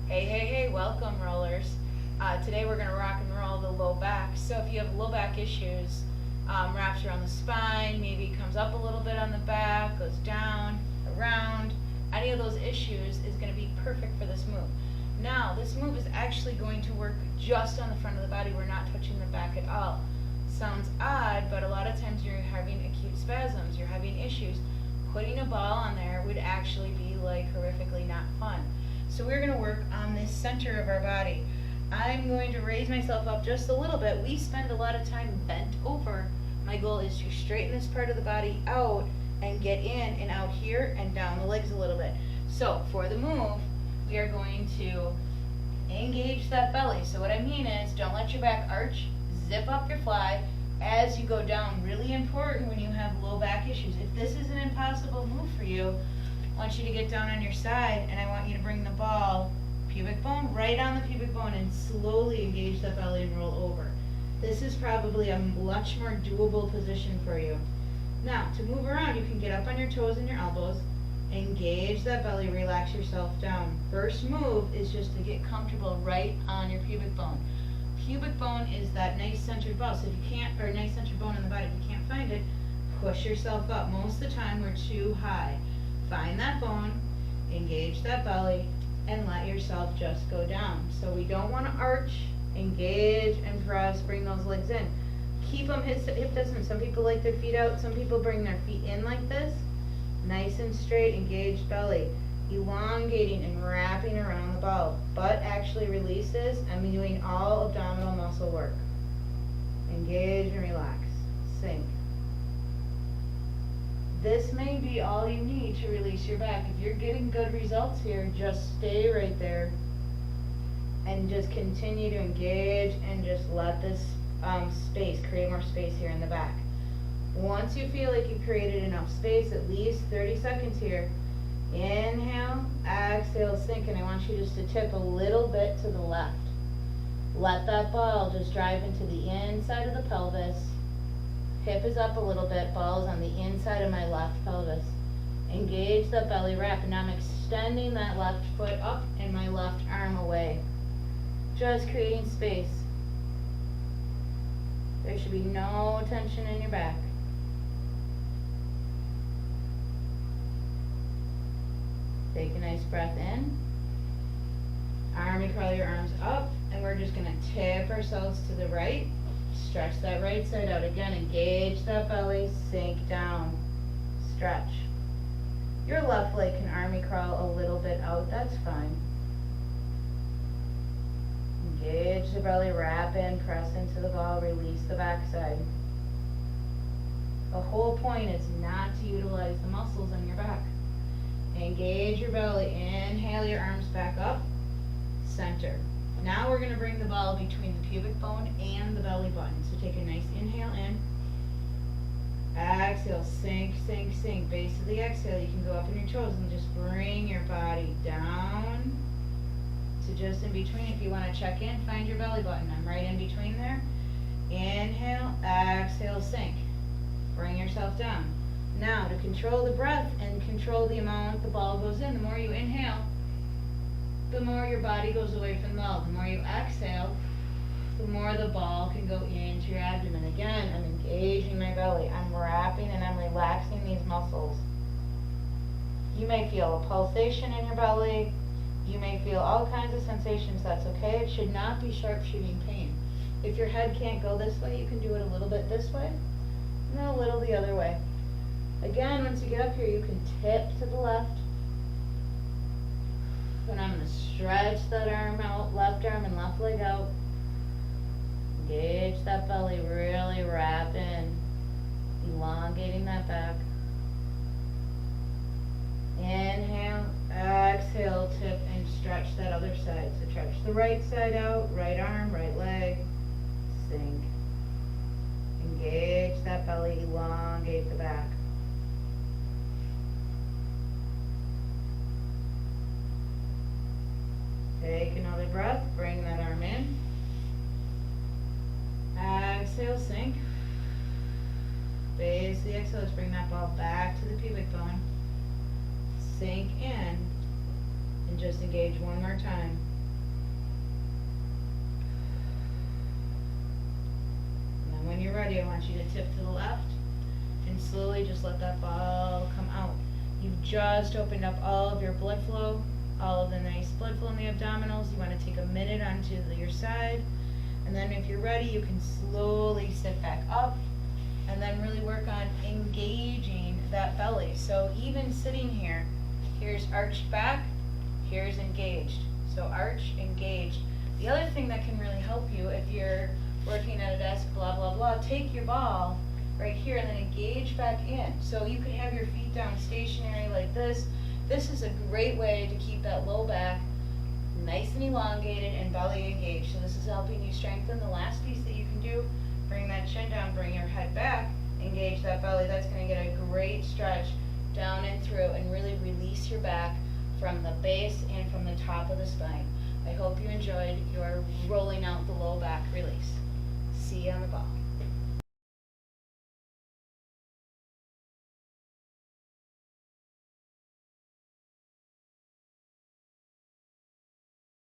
Hey, hey, hey, welcome rollers. Today we're going to rock and roll the low back. So if you have low back issues, wraps around the spine, maybe comes up a little bit on the back, goes down, around, any of those issues is going to be perfect for this move. Now, this move is actually going to work just on the front of the body. We're not touching the back at all. Sounds odd, but a lot of times you're having acute spasms, you're having issues. Putting a ball on there would actually be like horrifically not fun. So we're going to work on this center of our body. I'm going to raise myself up just a little bit. We spend a lot of time bent over. My goal is to straighten this part of the body out and get in and out here and down the legs a little bit. So for the move, we are going to engage that belly. So what I mean is, don't let your back arch, zip up your fly as you go down. Really important when you have low back issues. If this is an impossible move for you, I want you to get down on your side, and I want you to bring the ball, pubic bone, right on the pubic bone, and slowly engage the belly and roll over. This is probably a much more doable position for you. Now, to move around, you can get up on your toes and your elbows, engage that belly, relax yourself down. First move is just to get comfortable right on your pubic bone. Pubic bone is that nice centered ball, so if you can't, or nice centered bone in the body, if you can't find it, push yourself up. Most of the time, we're too high. Find that bone, engage that belly, and let yourself just go down. So we don't want to arch, engage, and press, bring those legs in. Keep them hip distance. Some people like their feet out, some people bring their feet in like this. Nice and straight, engaged belly. Elongating and wrapping around the ball. Butt actually releases. I'm doing all abdominal muscle work. Engage and relax. Sink. This may be all you need to release your back. If you're getting good results here, just stay right there and just continue to engage and just let this create more space here in the back. Once you feel like you've created enough space, at least 30 seconds here, inhale, exhale, sink, and I want you just to tip a little bit to the left. Let that ball just drive into the inside of the pelvis. Hip is up a little bit, ball is on the inside of my left pelvis. Engage the belly wrap, and now I'm extending that left foot up and my left arm away. Just creating space. There should be no tension in your back. Take a nice breath in. Army crawl your arms up, and we're just going to tip ourselves to the right. Stretch that right side out. Again, engage that belly, sink down, stretch. Your left leg can army crawl a little bit out, that's fine. Engage the belly, wrap in, press into the ball, release the backside. The whole point is not to utilize the muscles in your back. Engage your belly, inhale your arms back up, center. Now we're going to bring the ball between the pubic bone and the belly button. So take a nice inhale in. Exhale, sink, sink, sink. Base of the exhale, you can go up on your toes and just bring your body down to just in between. If you want to check in, find your belly button. I'm right in between there. Inhale, exhale, sink. Bring yourself down. Now to control the breath and control the amount the ball goes in, the more you inhale, the more your body goes away from the ball. The more you exhale, the more the ball can go into your abdomen. Again, I'm engaging my belly. I'm wrapping and I'm relaxing these muscles. You may feel a pulsation in your belly. You may feel all kinds of sensations. That's okay. It should not be sharp shooting pain. If your head can't go this way, you can do it a little bit this way and then a little the other way. Again, once you get up here, you can tip to the left. And I'm going to stretch that arm out, left arm and left leg out. Engage that belly, really wrap in, elongating that back. Inhale, exhale, tip and stretch that other side. So stretch the right side out, right arm, right leg, sink. Engage that belly, elongate the back. Take another breath, bring that arm in. Exhale, sink. Base the exhale, let's bring that ball back to the pubic bone. Sink in, and just engage one more time. ready, I want you to tip to the left and slowly just let that ball come out. You've just opened up all of your blood flow, all of the nice blood flow in the abdominals. You want to take a minute onto your side, and then if you're ready, you can slowly sit back up and then really work on engaging that belly. So even sitting here, here's arched back, here's engaged. So arch, engaged. The other thing that can really help you if you're working at a desk, blah, blah, blah, take your ball right here and then engage back in. So you could have your feet down stationary like this. This is a great way to keep that low back nice and elongated and belly engaged. So this is helping you strengthen. The last piece that you can do, bring that chin down, bring your head back, engage that belly. That's going to get a great stretch down and through and really release your back from the base and from the top of the spine. I hope you enjoyed your rolling out the low back release. See you on the ball.